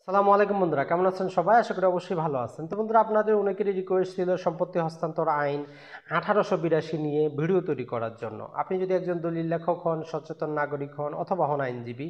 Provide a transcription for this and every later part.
সালামু আলাইকুম বন্ধুরা, কেমন আছেন সবাই? আশা করি অবশ্যই ভালো আছেন। তো বন্ধুরা, আপনাদের অনেকেরই রিকোয়েস্ট ছিল সম্পত্তি হস্তান্তর আইন 1882 নিয়ে ভিডিও তৈরি করার জন্য। আপনি যদি একজন দলিল লেখক হন, সচেতন নাগরিক হন অথবা হন আইনজীবী,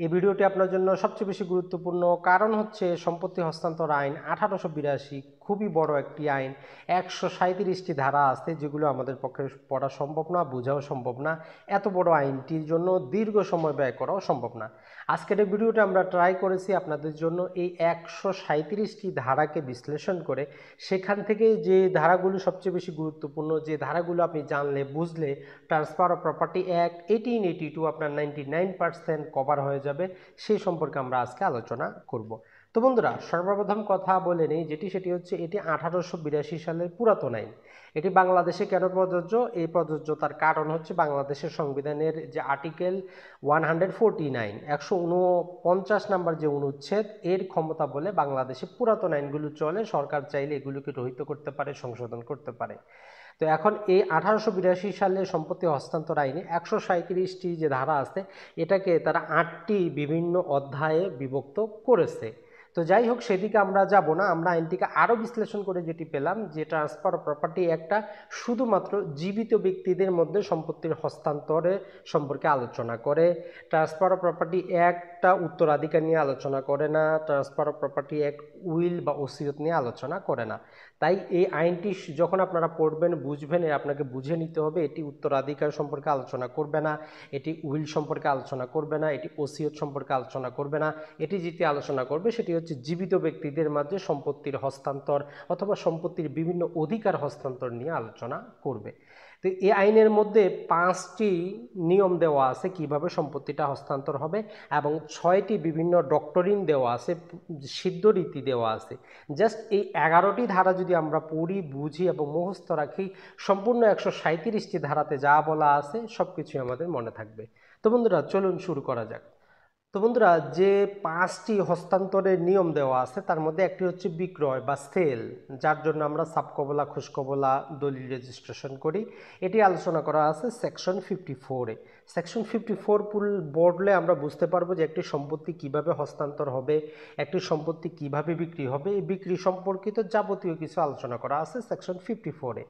এই ভিডিওটি আপনার জন্য সবচেয়ে বেশি গুরুত্বপূর্ণ। কারণ হচ্ছে সম্পত্তি হস্তান্তর আইন 1882 খুবই বড় একটি আইন। 137টি ধারা আছে যেগুলো আমাদের পক্ষে পড়া সম্ভব না, বোঝাও সম্ভব না। এত বড় আইনটির জন্য দীর্ঘ সময় ব্যয় করাও সম্ভব না। আজকের এই ভিডিওটা আমরা ট্রাই করেছি আপনাদের জন্য এই 137টি ধারাকে বিশ্লেষণ করে সেখান থেকে যে ধারাগুলো সবচেয়ে বেশি গুরুত্বপূর্ণ, যে ধারাগুলো আপনি জানলে বুঝলে ট্রান্সফার অফ প্রপার্টি অ্যাক্ট 1882 আপনার 99% কভার হয়ে যাবে, সেই সম্পর্কে আমরা আজকে আলোচনা করব। তো বন্ধুরা, সর্বপ্রথম কথা বলে নেই সেটি হচ্ছে এটি 1882 সালের পুরাতন আইন। এটি বাংলাদেশে কেন প্রযোজ্য? এই প্রযোজ্যতার কারণ হচ্ছে বাংলাদেশের সংবিধানের যে আর্টিকেল 149 149 নাম্বার যে অনুচ্ছেদ, এর ক্ষমতা বলে বাংলাদেশে পুরাতন আইনগুলো চলে। সরকার চাইলে এগুলোকে রহিত করতে পারে, সংশোধন করতে পারে। তো এখন এই 1882 সালে সম্পত্তি হস্তান্তর আইনে 137টি যে ধারা আছে, এটাকে তারা 8টি বিভিন্ন অধ্যায়ে বিভক্ত করেছে। তো যাই হোক, সেদিকে আমরা যাব না। আমরা আইনটিকে আরও বিশ্লেষণ করে যেটি পেলাম যে ট্রান্সফার অফ প্রপার্টি একটা শুধুমাত্র জীবিত ব্যক্তিদের মধ্যে সম্পত্তির হস্তান্তরে সম্পর্কে আলোচনা করে। ট্রান্সফার অফ প্রপার্টি একটা উত্তরাধিকার নিয়ে আলোচনা করে না। ট্রান্সফার অফ প্রপার্টি এক উইল বা ওসিয়ত নিয়ে আলোচনা করে না। তাই এই আইনটি যখন আপনারা পড়বেন, বুঝবেন, আপনাকে বুঝে নিতে হবে এটি উত্তরাধিকার সম্পর্কে আলোচনা করবে না, এটি উইল সম্পর্কে আলোচনা করবে না, এটি ওসিয়ত সম্পর্কে আলোচনা করবে না। এটি যেটি আলোচনা করবে সেটি হচ্ছে জীবিত ব্যক্তিদের মাঝে সম্পত্তির হস্তান্তর অথবা সম্পত্তির বিভিন্ন অধিকার হস্তান্তর নিয়ে আলোচনা করবে। তো এই আইনের মধ্যে 5টি নিয়ম দেওয়া আছে কিভাবে সম্পত্তিটা হস্তান্তর হবে, এবং 6টি বিভিন্ন ডক্টরিন দেওয়া আছে, সিদ্ধ রীতি দেওয়া আছে। জাস্ট এই 11টি ধারা যদি আমরা পড়ি, বুঝি এবং মুখস্থ রাখি, সম্পূর্ণ 137টি ধারাতে যা বলা আছে সব কিছুই আমাদের মনে থাকবে। তো বন্ধুরা, চলুন শুরু করা যাক। তো বন্ধুরা, যে 5টি হস্তান্তরের নিয়ম দেওয়া আছে তার মধ্যে একটি হচ্ছে বিক্রয় বা সেল, যার জন্য আমরা সাবকবলা, খুশকবলা, দলিল রেজিস্ট্রেশন করি। এটি আলোচনা করা আছে সেকশন 54-এ। সেকশন 54 পড়লে আমরা বুঝতে পারবো যে একটি সম্পত্তি কিভাবে হস্তান্তর হবে, একটি সম্পত্তি কিভাবে বিক্রি হবে, এই বিক্রি সম্পর্কিত যাবতীয় কিছু আলোচনা করা আছে সেকশন 54-এ।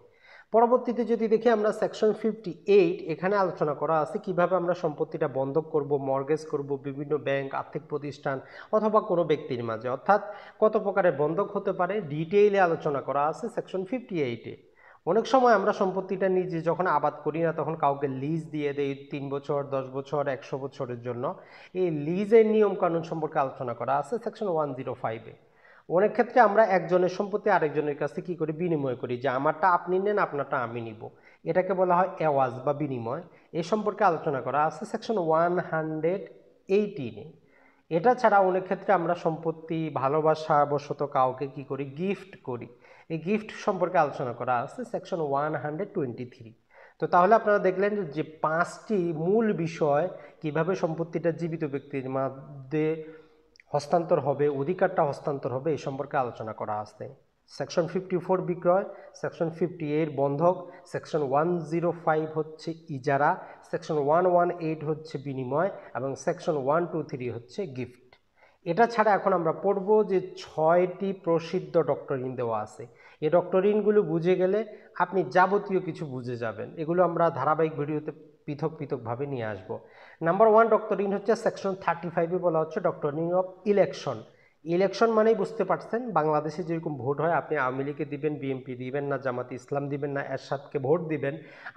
পরবর্তীতে যদি দেখি আমরা সেকশন 58, এখানে আলোচনা করা আছে কিভাবে আমরা সম্পত্তিটা বন্ধক করব, মর্গেজ করব বিভিন্ন ব্যাংক, আর্থিক প্রতিষ্ঠান অথবা কোনো ব্যক্তির মাঝে, অর্থাৎ কত প্রকারের বন্ধক হতে পারে ডিটেইলে আলোচনা করা আছে সেকশন 58-এ। অনেক সময় আমরা সম্পত্তিটা নিজে যখন আবাদ করি না, তখন কাউকে লিজ দিয়ে দেই 3 বছর, 10 বছর, 100 বছরের জন্য। এই লিজের নিয়ম কানুন সম্পর্কে আলোচনা করা আছে সেকশন 105-এ। অনেক ক্ষেত্রে আমরা একজনের সম্পত্তি আরেকজনের কাছে কি করি, বিনিময় করি, যে আমারটা আপনি নেন, আপনারটা আমি নিব। এটাকে বলা হয় এওয়াজ বা বিনিময়। এ সম্পর্কে আলোচনা করা আছে সেকশন 118-এ। এটা ছাড়া অনেক ক্ষেত্রে আমরা সম্পত্তি ভালোবাসা বশত কাউকে কি করি, গিফট করি। এই গিফট সম্পর্কে আলোচনা করা আছে সেকশন 123। তো তাহলে আপনারা দেখলেন যে 5টি মূল বিষয় কিভাবে সম্পত্তিটা জীবিত ব্যক্তির মধ্যে হস্তান্তর হবে, অধিকারটা হস্তান্তর হবে, এই সম্পর্কে আলোচনা করা আছে। সেকশন 54 বিক্রয়, সেকশন 58 বন্ধক, সেকশন 105 হচ্ছে ইজারা, সেকশন 118 হচ্ছে বিনিময় এবং সেকশন 123 হচ্ছে গিফট। এটা ছাড়া এখন আমরা পড়ব যে 6টি প্রসিদ্ধ ডক্টরিন দেওয়া আছে। এই ডক্টরিনগুলো বুঝে গেলে আপনি যাবতীয় কিছু বুঝে যাবেন। এগুলো আমরা ধারাবাহিক ভিডিওতে পৃথক পৃথকভাবে নিয়ে আসব। নাম্বার 1 ডক্টরিন হচ্ছে সেকশন 35-এ বলা হচ্ছে ডক্টরিন অফ ইলেকশন। ইলেকশন মানেই বুঝতে পারছেন, বাংলাদেশে যেরকম ভোট হয়, আপনি আওয়ামী লীগকে দিবেন, বিএনপি দিবেন না, জামাতে ইসলাম দিবেন না, এরশাদকে ভোট দিবেন।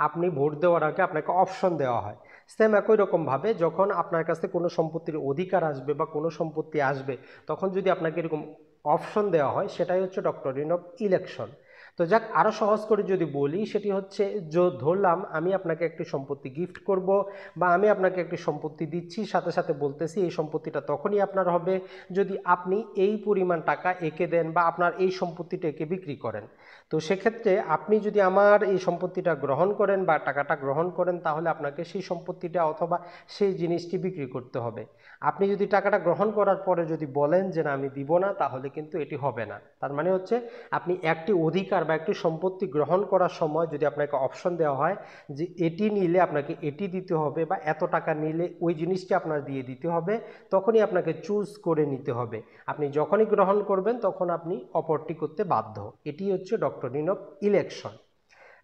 আপনি ভোট দেওয়ার আগে আপনাকে অপশন দেওয়া হয়। সেম একই রকমভাবে যখন আপনার কাছে কোনো সম্পত্তির অধিকার আসবে বা কোনো সম্পত্তি আসবে, তখন যদি আপনাকে এরকম অপশন দেওয়া হয়, সেটাই হচ্ছে ডক্টরিন অফ ইলেকশন। তো যাক, আরও সহজ করে যদি বলি, সেটি হচ্ছে ধরলাম আমি আপনাকে একটি সম্পত্তি গিফট করব বা আমি আপনাকে একটি সম্পত্তি দিচ্ছি, সাথে সাথে বলতেছি এই সম্পত্তিটা তখনই আপনার হবে যদি আপনি এই পরিমাণ টাকা একে দেন বা আপনার এই সম্পত্তিটা একে বিক্রি করেন। তো সেক্ষেত্রে আপনি যদি আমার এই সম্পত্তিটা গ্রহণ করেন বা টাকাটা গ্রহণ করেন, তাহলে আপনাকে সেই সম্পত্তিটা অথবা সেই জিনিসটি বিক্রি করতে হবে। আপনি যদি টাকাটা গ্রহণ করার পরে যদি বলেন যে না আমি দিব না, তাহলে কিন্তু এটি হবে না। তার মানে হচ্ছে আপনি একটি অধিকার বা একটি সম্পত্তি গ্রহণ করার সময় যদি আপনাকে অপশন দেওয়া হয় যে এটি নিলে আপনাকে এটি দিতে হবে বা এত টাকা নিলে ওই জিনিসটি আপনার দিয়ে দিতে হবে, তখনই আপনাকে চুজ করে নিতে হবে। আপনি যখনই গ্রহণ করবেন তখন আপনি অপরটি করতে বাধ্য। এটি হচ্ছে ডক্টরিন অফ ইলেকশন।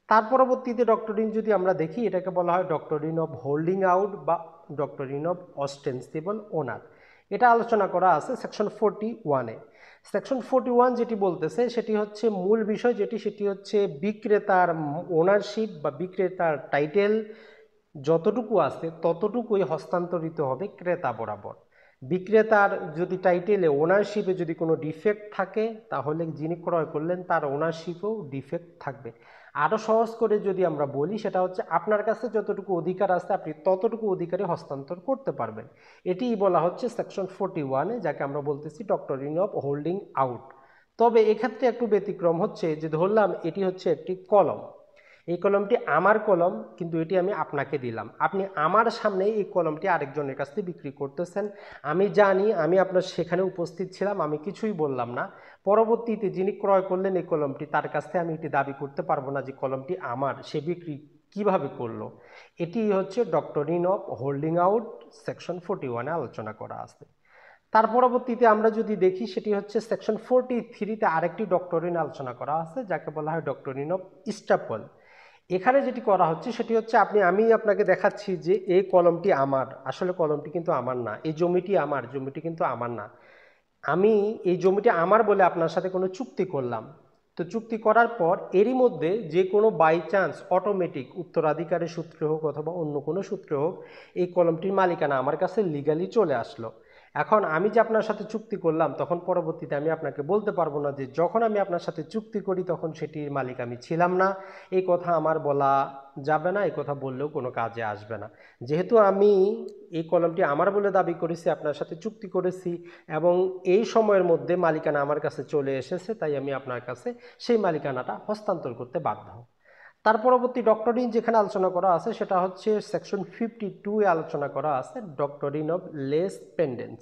তার পরবর্তীতে ডক্টরিন যদি আমরা দেখি, এটাকে বলা হয় ডক্টরিন অফ হোল্ডিং আউট বা ডক্টরিন অফ অস্টেন্সিবল ওনার। এটা আলোচনা করা আছে সেকশন 41-এ। সেকশন 41 যেটি বলতেছে সেটি হচ্ছে মূল বিষয়, সেটি হচ্ছে বিক্রেতার ওনারশিপ বা বিক্রেতার টাইটেল যতটুকু আছে ততটুকুই হস্তান্তরিত হবে ক্রেতা বরাবর। বিক্রেতার যদি টাইটেলে ওনারশিপে যদি কোনো ডিফেক্ট থাকে তাহলে যিনি ক্রয় করলেন তার ওনারশিপেও ডিফেক্ট থাকবে। আরও সহজ করে যদি আমরা বলি, সেটা হচ্ছে আপনার কাছে যতটুকু অধিকার আছে আপনি ততটুকু অধিকারে হস্তান্তর করতে পারবেন। এটিই বলা হচ্ছে সেকশন 41-এ, যাকে আমরা বলতেছি ডক্টরিন অফ হোল্ডিং আউট। তবে এক্ষেত্রে একটু ব্যতিক্রম হচ্ছে যে ধরলাম এটি হচ্ছে একটি কলম, এই কলমটি আমার কলম কিন্তু এটি আমি আপনাকে দিলাম, আপনি আমার সামনে এই কলমটি আরেকজনের কাছ থেকে বিক্রি করতেছেন, আমি জানি, আমি আপনার সেখানে উপস্থিত ছিলাম, আমি কিছুই বললাম না। পরবর্তীতে যিনি ক্রয় করলেন এই কলমটি, তার কাছ থেকে আমি এটি দাবি করতে পারবো না যে কলমটি আমার, সে বিক্রি কিভাবে করলো। এটি হচ্ছে doctrine of holding out, section 41-এ আলোচনা করা আছে। তার পরবর্তীতে আমরা যদি দেখি, সেটি হচ্ছে সেকশন 43-তে আরেকটি ডক্টরিন আলোচনা করা আছে, যাকে বলা হয় ডক্টরিন অফ ইস্টাপল। এখানে যেটি করা হচ্ছে সেটি হচ্ছে আমি আপনাকে দেখাচ্ছি যে এই কলমটি আমার, আসলে কলমটি কিন্তু আমার না, এই জমিটি আমার, জমিটি কিন্তু আমার না। আমি এই জমিটি আমার বলে আপনার সাথে কোনো চুক্তি করলাম, তো চুক্তি করার পর এরই মধ্যে যে কোনো বাই চান্স অটোমেটিক উত্তরাধিকারের সূত্রে হোক অথবা অন্য কোনো সূত্রে হোক এই কলমটির মালিকানা আমার কাছে লিগালি চলে আসলো। এখন আমি যে আপনার সাথে চুক্তি করলাম, তখন পরবর্তীতে আমি আপনাকে বলতে পারবো না যে যখন আমি আপনার সাথে চুক্তি করি তখন সেটির মালিক আমি ছিলাম না। এই কথা আমার বলা যাবে না, এই কথা বললেও কোনো কাজে আসবে না। যেহেতু আমি এই কলমটি আমার বলে দাবি করেছি, আপনার সাথে চুক্তি করেছি এবং এই সময়ের মধ্যে মালিকানা আমার কাছে চলে এসেছে, তাই আমি আপনার কাছে সেই মালিকানাটা হস্তান্তর করতে বাধ্য। তার পরবর্তী ডক্টরিন যেখানে আলোচনা করা আছে সেটা হচ্ছে সেকশন 52-এ আলোচনা করা আছে ডক্টরিন অফ লেস পেন্ডেন্স।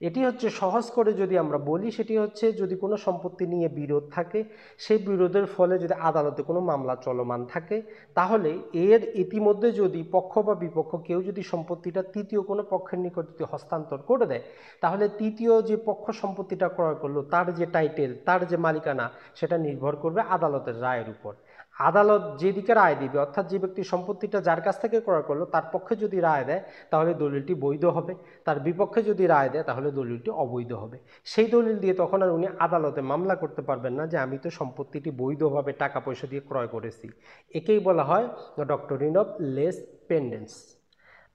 এটি হচ্ছে সহজ করে যদি আমরা বলি, সেটি হচ্ছে যদি কোনো সম্পত্তি নিয়ে বিরোধ থাকে, সেই বিরোধের ফলে যদি আদালতে কোনো মামলা চলমান থাকে, তাহলে এর ইতিমধ্যে যদি পক্ষ বা বিপক্ষ কেউ যদি সম্পত্তিটা তৃতীয় কোনো পক্ষের নিকট যদি হস্তান্তর করে দেয়, তাহলে তৃতীয় যে পক্ষ সম্পত্তিটা ক্রয় করলো তার যে টাইটেল, তার যে মালিকানা, সেটা নির্ভর করবে আদালতের রায়ের উপর। আদালত যেদিকে রায় দিবে, অর্থাৎ যে ব্যক্তি সম্পত্তিটা যার কাছ থেকে ক্রয় করলো তার পক্ষে যদি রায় দেয় তাহলে দলিলটি বৈধ হবে, তার বিপক্ষে যদি রায় দেয় তাহলে দলিলটি অবৈধ হবে। সেই দলিল দিয়ে তখন আর উনি আদালতে মামলা করতে পারবেন না যে আমি তো সম্পত্তিটি বৈধভাবে টাকা পয়সা দিয়ে ক্রয় করেছি। একেই বলা হয় ডক্টরিন অফ লেস পেন্ডেন্স।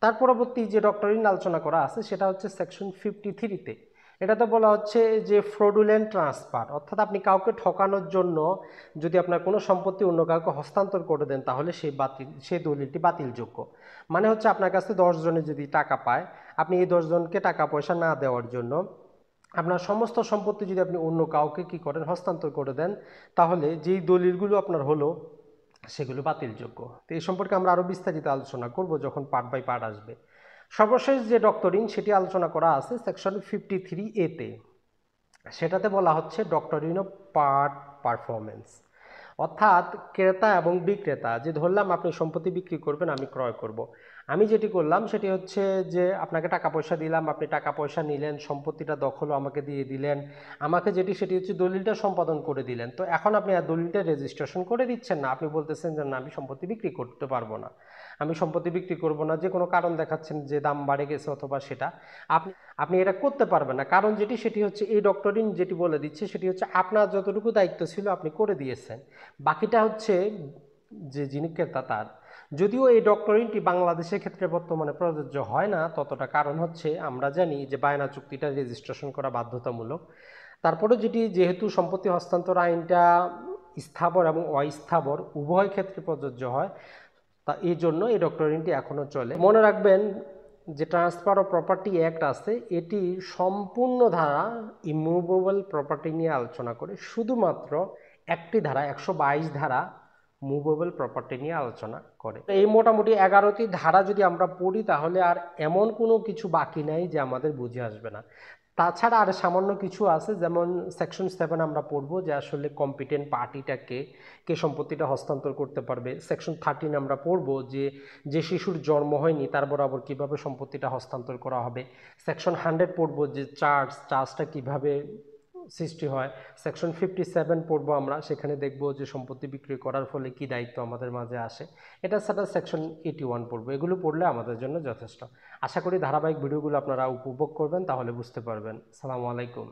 তার পরবর্তী যে ডক্টরিন আলোচনা করা আছে সেটা হচ্ছে সেকশন 53-তে। এটাতে বলা হচ্ছে যে ফ্রডুলেন্ট ট্রান্সফার, অর্থাৎ আপনি কাউকে ঠকানোর জন্য যদি আপনার কোনো সম্পত্তি অন্য কাউকে হস্তান্তর করে দেন তাহলে সেই দলিলটি বাতিলযোগ্য। মানে হচ্ছে আপনার কাছে 10 জনে যদি টাকা পায়, আপনি এই 10 জনকে টাকা পয়সা না দেওয়ার জন্য আপনার সমস্ত সম্পত্তি যদি আপনি অন্য কাউকে কি করেন, হস্তান্তর করে দেন, তাহলে যেই দলিলগুলো আপনার হলো সেগুলো বাতিলযোগ্য। তো এই সম্পর্কে আমরা আরও বিস্তারিত আলোচনা করব যখন পার্ট বাই পার্ট আসবে। সর্বশেষ যে ডক্টরিন সেটি আলোচনা করা আছে সেকশন 53A-তে। সেটাতে বলা হচ্ছে ডক্টরিন অফ পার্ট পারফরমেন্স, অর্থাৎ ক্রেতা এবং বিক্রেতা, যে ধরলাম আপনি সম্পত্তি বিক্রি করবেন, আমি ক্রয় করব। আমি যেটি করলাম সেটি হচ্ছে যে আপনাকে টাকা পয়সা দিলাম, আপনি টাকা পয়সা নিলেন, সম্পত্তিটা দখলও আমাকে দিয়ে দিলেন, আমাকে সেটি হচ্ছে দলিলটা সম্পাদন করে দিলেন। তো এখন আপনি আর দলিলটা রেজিস্ট্রেশন করে দিচ্ছেন না, আপনি বলতেছেন যে না, আমি সম্পত্তি বিক্রি করতে পারবো না, আমি সম্পত্তি বিক্রি করব না, যে কোনো কারণ দেখাচ্ছেন যে দাম বাড়ে গেছে অথবা সেটা, আপনি আপনি এটা করতে পারবেন না। কারণ সেটি হচ্ছে এই ডক্টরিন যেটি বলে দিচ্ছে সেটি হচ্ছে আপনার যতটুকু দায়িত্ব ছিল আপনি করে দিয়েছেন, বাকিটা হচ্ছে যে যিনি ক্রেতা তার। যদিও এই ডক্টরিনটি বাংলাদেশের ক্ষেত্রে বর্তমানে প্রযোজ্য হয় না ততটা, কারণ হচ্ছে আমরা জানি যে বায়না চুক্তিটা রেজিস্ট্রেশন করা বাধ্যতামূলক। তারপরে যেহেতু সম্পত্তি হস্তান্তর আইনটা স্থাবর এবং অস্থাবর উভয় ক্ষেত্রে প্রযোজ্য হয়, তা এই জন্য এই ডক্টরিনটি এখনও চলে। মনে রাখবেন যে ট্রান্সফার অফ প্রপার্টি অ্যাক্ট আছে, এটি সম্পূর্ণ ধারা ইমুভেবল প্রপার্টি নিয়ে আলোচনা করে, শুধুমাত্র একটি ধারা 122 ধারা মুভেবল প্রপার্টি নিয়ে আলোচনা করে। এই মোটামুটি 11টি ধারা যদি আমরা পড়ি তাহলে আর এমন কোনো কিছু বাকি নাই যে আমাদের বুঝে আসবে না। তাছাড়া আর সামান্য কিছু আছে, যেমন সেকশন 7 আমরা পড়বো যে আসলে কম্পিটেন্ট পার্টিটাকে কে সম্পত্তিটা হস্তান্তর করতে পারবে। সেকশন 13 আমরা পড়বো যে যে শিশুর জন্ম হয়নি তার বরাবর কিভাবে সম্পত্তিটা হস্তান্তর করা হবে। সেকশন 100 পড়বো যে চার্জটা কিভাবে সৃষ্টি হয়। সেকশন 57 পড়বো আমরা, সেখানে দেখবো যে সম্পত্তি বিক্রি করার ফলে কি দায়িত্ব আমাদের মাঝে আসে। এটা ছাড়া সেকশন 81 পড়বো। এগুলো পড়লে আমাদের জন্য যথেষ্ট। আশা করি ধারাবাহিক ভিডিওগুলো আপনারা উপভোগ করবেন, তাহলে বুঝতে পারবেন। আসসালামু আলাইকুম।